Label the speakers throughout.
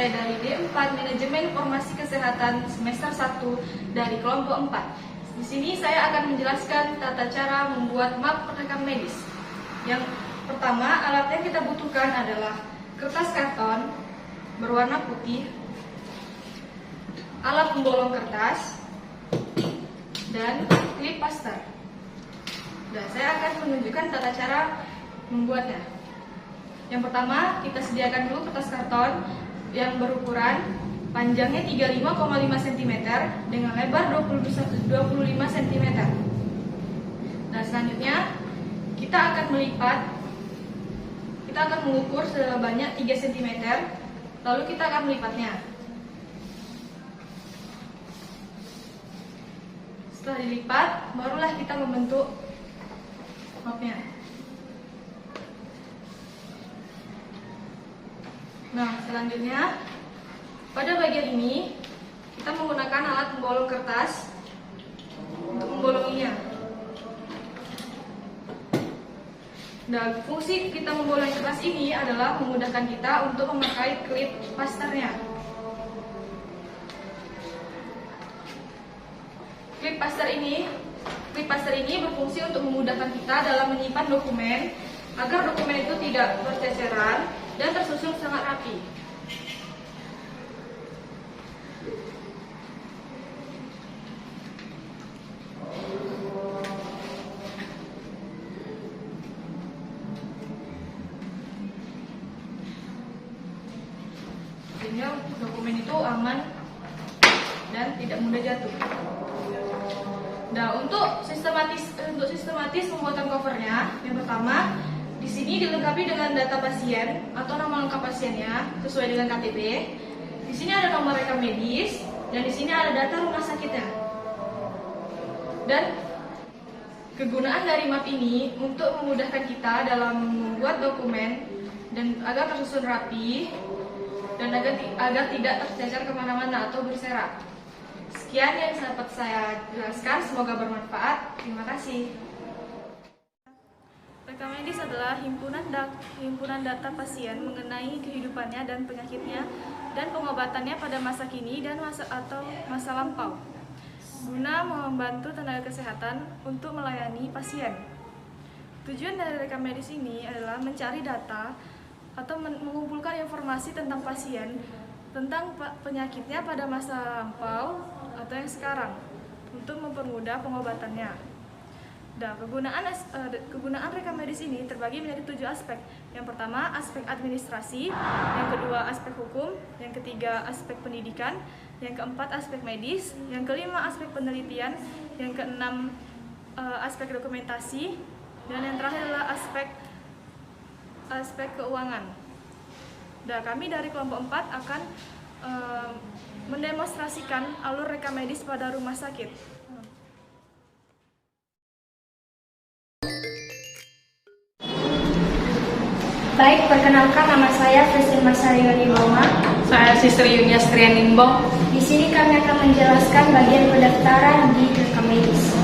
Speaker 1: saya dari D4 Manajemen Informasi Kesehatan semester 1 dari kelompok 4. Di sini saya akan menjelaskan tata cara membuat map rekam medis. Yang pertama, alat yang kita butuhkan adalah kertas karton berwarna putih, alat pembolong kertas, dan klip paster. Dan saya akan menunjukkan tata cara membuatnya. Yang pertama, kita sediakan dulu kertas karton yang berukuran panjangnya 35,5 cm dengan lebar 25 cm. Nah, selanjutnya kita akan mengukur sebanyak 3 cm, lalu kita akan melipatnya. Setelah dilipat, barulah kita membentuk mapnya. Nah, selanjutnya pada bagian ini kita menggunakan alat pembolong kertas untuk membolonginya. Dan fungsi kita membolong kertas ini adalah memudahkan kita untuk memakai klip pasternya. Klip paster ini berfungsi untuk memudahkan kita dalam menyimpan dokumen agar dokumen itu tidak berceceran dan tersusun sangat rapi. Sehingga dokumen itu aman dan tidak mudah jatuh. Nah, untuk sistematis pembuatan covernya, yang pertama di sini dilengkapi dengan data pasien atau nama lengkap pasiennya sesuai dengan KTP. Di sini ada nomor rekam medis dan di sini ada data rumah sakitnya. Dan kegunaan dari map ini untuk memudahkan kita dalam membuat dokumen dan agar tersusun rapi dan agar tidak tercecer kemana-mana atau berserak. Sekian yang dapat saya jelaskan, semoga bermanfaat. Terima kasih. Rekam medis adalah himpunan data pasien mengenai kehidupannya dan penyakitnya dan pengobatannya pada masa kini dan masa lampau, guna membantu tenaga kesehatan untuk melayani pasien. Tujuan dari rekam medis ini adalah mencari data atau mengumpulkan informasi tentang pasien, tentang penyakitnya pada masa lampau atau yang sekarang, untuk mempermudah pengobatannya. Nah, kegunaan rekam medis ini terbagi menjadi 7 aspek. Yang pertama, aspek administrasi, yang kedua, aspek hukum, yang ketiga, aspek pendidikan, yang keempat, aspek medis, yang kelima, aspek penelitian, yang keenam, aspek dokumentasi, dan yang terakhir adalah aspek keuangan. Nah, kami dari kelompok 4 akan mendemonstrasikan alur rekam medis pada rumah sakit.
Speaker 2: Baik, perkenalkan nama saya Kristin Marsarioni Boma.
Speaker 3: Saya Sisri Yunias Trianimbong.
Speaker 2: Di sini kami akan menjelaskan bagian pendaftaran di rekam medis.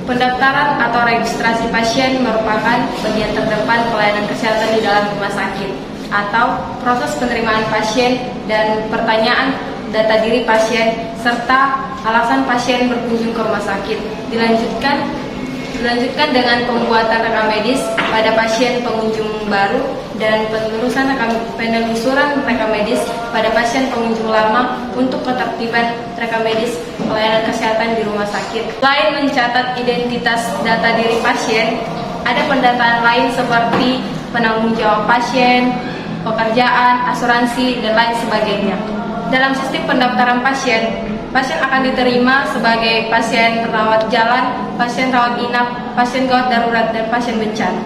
Speaker 3: Pendaftaran atau registrasi pasien merupakan bagian terdepan pelayanan kesehatan di dalam rumah sakit atau proses penerimaan pasien dan pertanyaan data diri pasien serta alasan pasien berkunjung ke rumah sakit. Dilanjutkan dengan pembuatan rekam medis pada pasien pengunjung baru dan penelusuran rekam medis pada pasien pengunjung lama untuk ketertiban rekam medis pelayanan kesehatan di rumah sakit. Selain mencatat identitas data diri pasien, ada pendataan lain seperti penanggung jawab pasien, pekerjaan, asuransi, dan lain sebagainya. Dalam sistem pendaftaran pasien akan diterima sebagai pasien rawat jalan, pasien rawat inap, pasien gawat darurat, dan pasien bencana.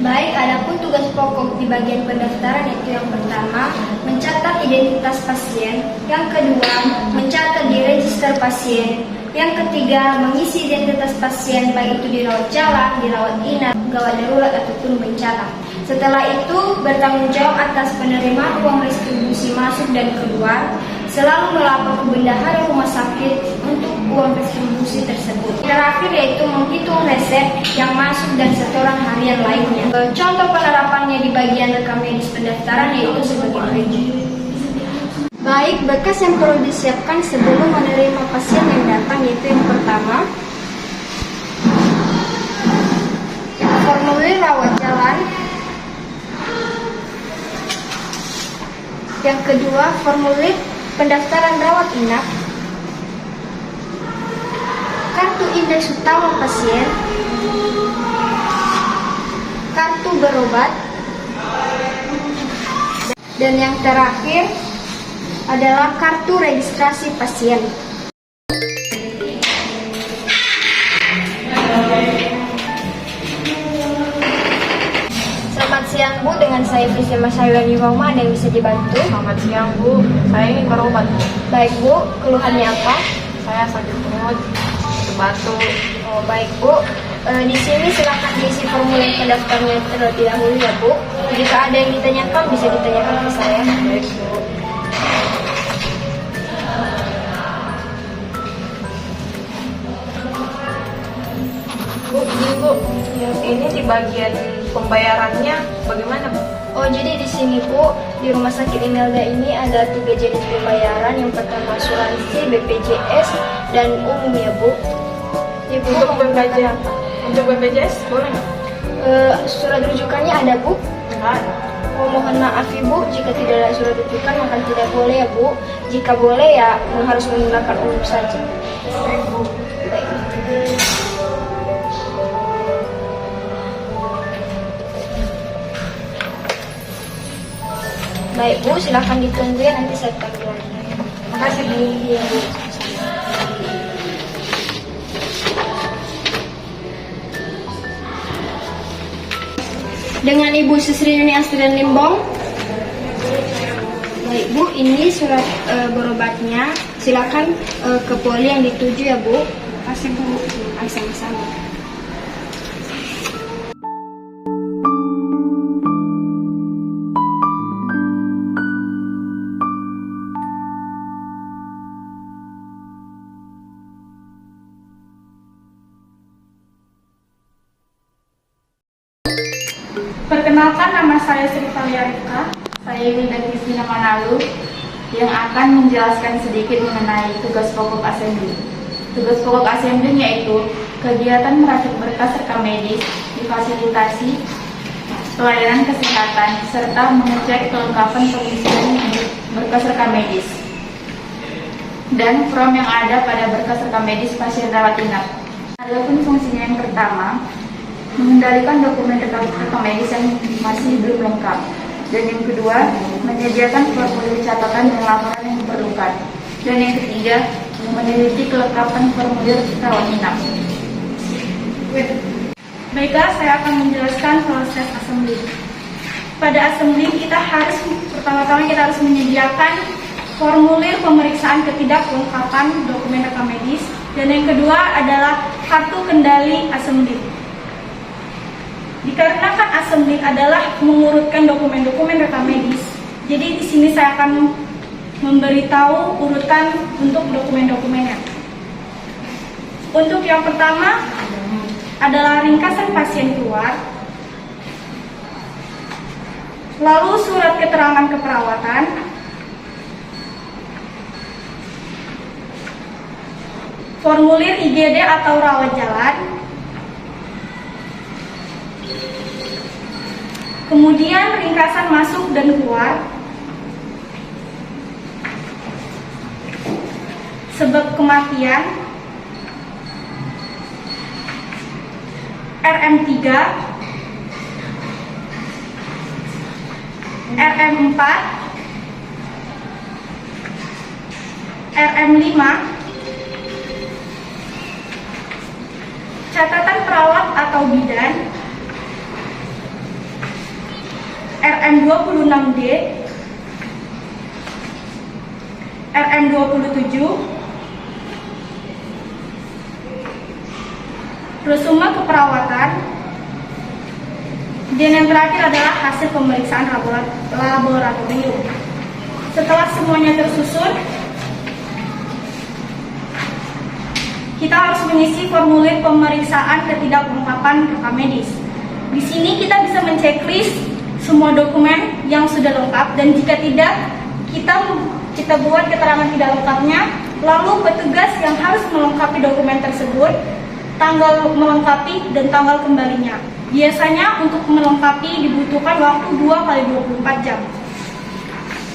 Speaker 2: Baik, adapun tugas pokok di bagian pendaftaran itu yang pertama, mencatat identitas pasien, yang kedua, mencatat di register pasien, yang ketiga, mengisi identitas pasien baik itu dirawat jalan, dirawat inap, gawat darurat ataupun bencana. Setelah itu, bertanggung jawab atas penerimaan uang retribusi masuk dan keluar, selalu melapor ke bendahara rumah sakit untuk uang retribusi tersebut. Terakhir yaitu menghitung resep yang masuk dan setoran harian lainnya. Contoh penerapannya di bagian rekam medis pendaftaran yaitu sebagai berikut. Baik, berkas yang perlu disiapkan sebelum menerima pasien yang datang yaitu yang pertama, formulir rawat jalan. Yang kedua, formulir pendaftaran rawat inap. Kartu indeks utama pasien. Kartu berobat. Dan yang terakhir adalah kartu registrasi pasien. Selamat siang Bu, dengan saya Priscilla Sailani Roma, ada yang bisa dibantu?
Speaker 3: Selamat siang Bu, saya ingin berobat Bu.
Speaker 2: Baik Bu, keluhannya apa?
Speaker 3: Saya sakit perut, batuk.
Speaker 2: Oh, baik Bu. Di sini silakan diisi formulir pendaftarannya terlebih dahulu ya Bu. Jika ada yang ditanyakan bisa ditanyakan ke saya.
Speaker 3: Baik Bu. Bu, ini Bu, ini di bagian pembayarannya bagaimana Bu?
Speaker 2: Oh, jadi di sini Bu, di Rumah Sakit Imelda ini ada 3 jenis pembayaran. Yang pertama asuransi, BPJS, dan umum ya Bu. Ya, Bu,
Speaker 3: Untuk
Speaker 2: mau menggunakan
Speaker 3: BPJS,
Speaker 2: apa?
Speaker 3: untuk BPJS boleh nggak?
Speaker 2: Surat rujukannya ada Bu.
Speaker 3: Enggak.
Speaker 2: Oh, mohon maaf Ibu, jika tidak ada surat rujukan maka tidak boleh ya Bu. Jika boleh ya harus menggunakan umum saja.
Speaker 3: Baik Bu.
Speaker 2: Baik. Baik Bu, silahkan ditunggu ya, nanti saya panggil lagi.
Speaker 3: Makasih Bu.
Speaker 2: Iya Bu. Dengan Ibu Susri Yuni Astrian Limbong. Baik Bu, ini surat berobatnya. Silakan ke poli yang dituju ya Bu. Kasih Bu. Sama-sama.
Speaker 1: Perkenalkan, nama saya Sri Valia Rifka. Saya Winda Kristina Manalu yang akan menjelaskan sedikit mengenai tugas pokok assembly. Tugas pokok assembly yaitu kegiatan merakit berkas rekam medis, difasilitasi pelayanan kesehatan, serta mengecek kelengkapan pengisian berkas rekam medis dan form yang ada pada berkas rekam medis pasien rawat inap. Adapun fungsinya yang pertama, mengendalikan dokumen rekam medis yang masih belum lengkap. Dan yang kedua, menyediakan formulir catatan dan laporan yang diperlukan. Dan yang ketiga, meneliti kelengkapan formulir rawat inap. Baiklah, saya akan menjelaskan proses assembly. Pada assembly pertama-tama kita harus menyediakan formulir pemeriksaan ketidaklengkapan dokumen rekam medis. Dan yang kedua adalah kartu kendali assembly. Dikarenakan assembly adalah mengurutkan dokumen-dokumen rekam medis, jadi di sini saya akan memberitahu urutan untuk dokumen-dokumennya. Untuk yang pertama adalah ringkasan pasien keluar, lalu surat keterangan keperawatan, formulir IGD atau rawat jalan, kemudian ringkasan masuk dan keluar, sebab kematian, RM3, RM4, RM5, catatan perawat atau bidan, RM26D, RM27, resume keperawatan, dan yang terakhir adalah hasil pemeriksaan laboratorium. Setelah semuanya tersusun, kita harus mengisi formulir pemeriksaan ketidaklengkapan rekam medis. Di sini kita bisa menceklis semua dokumen yang sudah lengkap, dan jika tidak,
Speaker 4: kita buat keterangan tidak lengkapnya, lalu petugas yang harus melengkapi dokumen tersebut, tanggal melengkapi dan tanggal kembalinya. Biasanya untuk melengkapi dibutuhkan waktu 2x24 jam.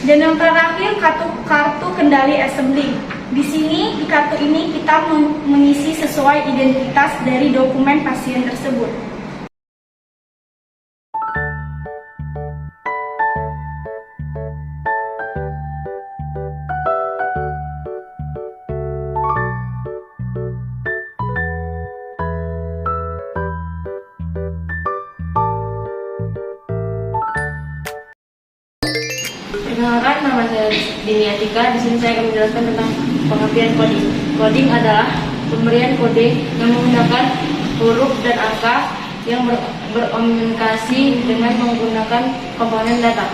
Speaker 4: Dan yang terakhir, kartu kendali assembly. Di sini, di kartu ini kita mengisi sesuai identitas dari dokumen pasien tersebut.
Speaker 3: Perkenalkan, nama saya Dini Atika. Di sini saya akan menjelaskan tentang pengertian coding. Coding adalah pemberian kode yang menggunakan huruf dan angka yang berkomunikasi dengan menggunakan komponen data.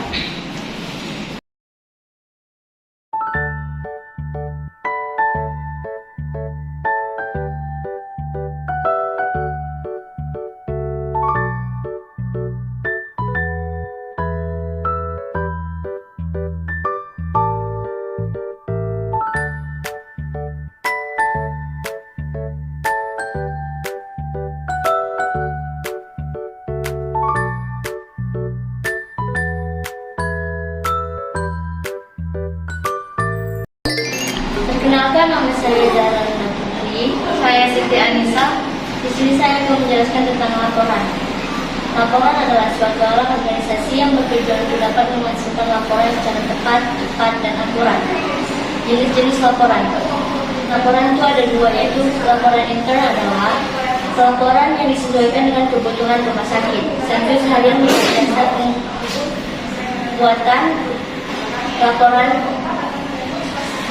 Speaker 2: Perkenalkan, nama saya Zara Putri. Saya Siti Anissa. Di sini saya akan menjelaskan tentang laporan. Laporan adalah suatu alat organisasi yang bertujuan untuk dapat memasukkan laporan secara tepat, dan akurat. Jenis-jenis laporan. Laporan itu ada dua, yaitu laporan intern adalah laporan yang disesuaikan dengan kebutuhan rumah sakit. Satu harian menjadi dasar pembuatan laporan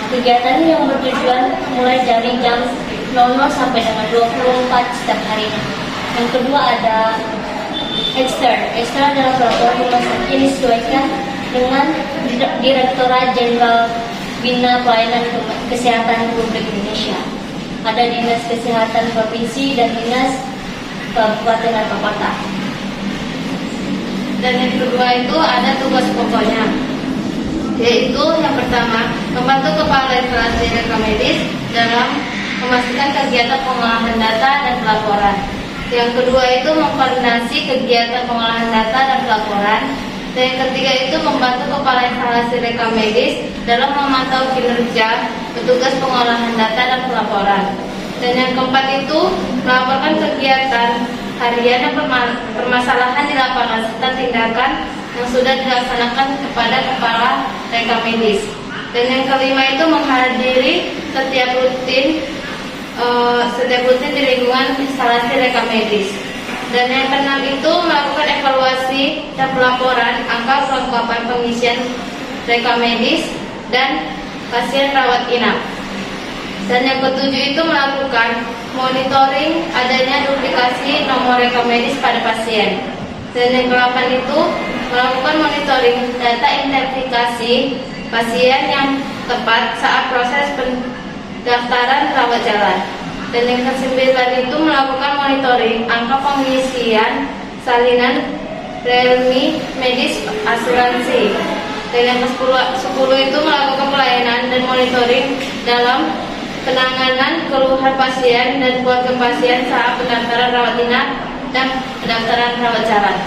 Speaker 2: kegiatan yang bertujuan mulai dari jam 00 sampai dengan 24 setiap harinya. Yang kedua ada extern. Extern adalah laporan rumah sakit yang disesuaikan dengan Direktorat Jenderal Bina Pelayanan Kesehatan Republik Indonesia. Ada Dinas Kesehatan Provinsi dan Dinas Kabupaten atau Kota.
Speaker 3: Dan yang kedua itu ada tugas pokoknya, yaitu yang pertama, membantu kepala instalasi rekam medis dalam memastikan kegiatan pengolahan data dan pelaporan. Yang kedua itu mengkoordinasi kegiatan pengolahan data dan pelaporan. Dan yang ketiga itu membantu kepala instalasi rekam medis dalam memantau kinerja petugas pengolahan data dan pelaporan. Dan yang keempat itu melaporkan kegiatan harian dan permasalahan di lapangan serta tindakan yang sudah dilaksanakan kepada kepala rekam medis. Dan yang kelima itu menghadiri setiap rutin di lingkungan instalasi rekam medis. Dan yang keenam itu melakukan evaluasi dan pelaporan angka kelengkapan pengisian rekam medis dan pasien rawat inap. Dan yang ketujuh itu melakukan monitoring adanya duplikasi nomor rekam medis pada pasien. Dan yang ke-8 itu melakukan monitoring data identifikasi pasien yang tepat saat proses pendaftaran rawat jalan. Dan yang ke-9 itu melakukan monitoring angka pengisian salinan premi medis asuransi. Dan yang ke-10 itu melakukan pelayanan dan monitoring dalam penanganan keluhan pasien dan keluarga pasien saat pendaftaran rawat inap dan pendaftaran rawat jalan.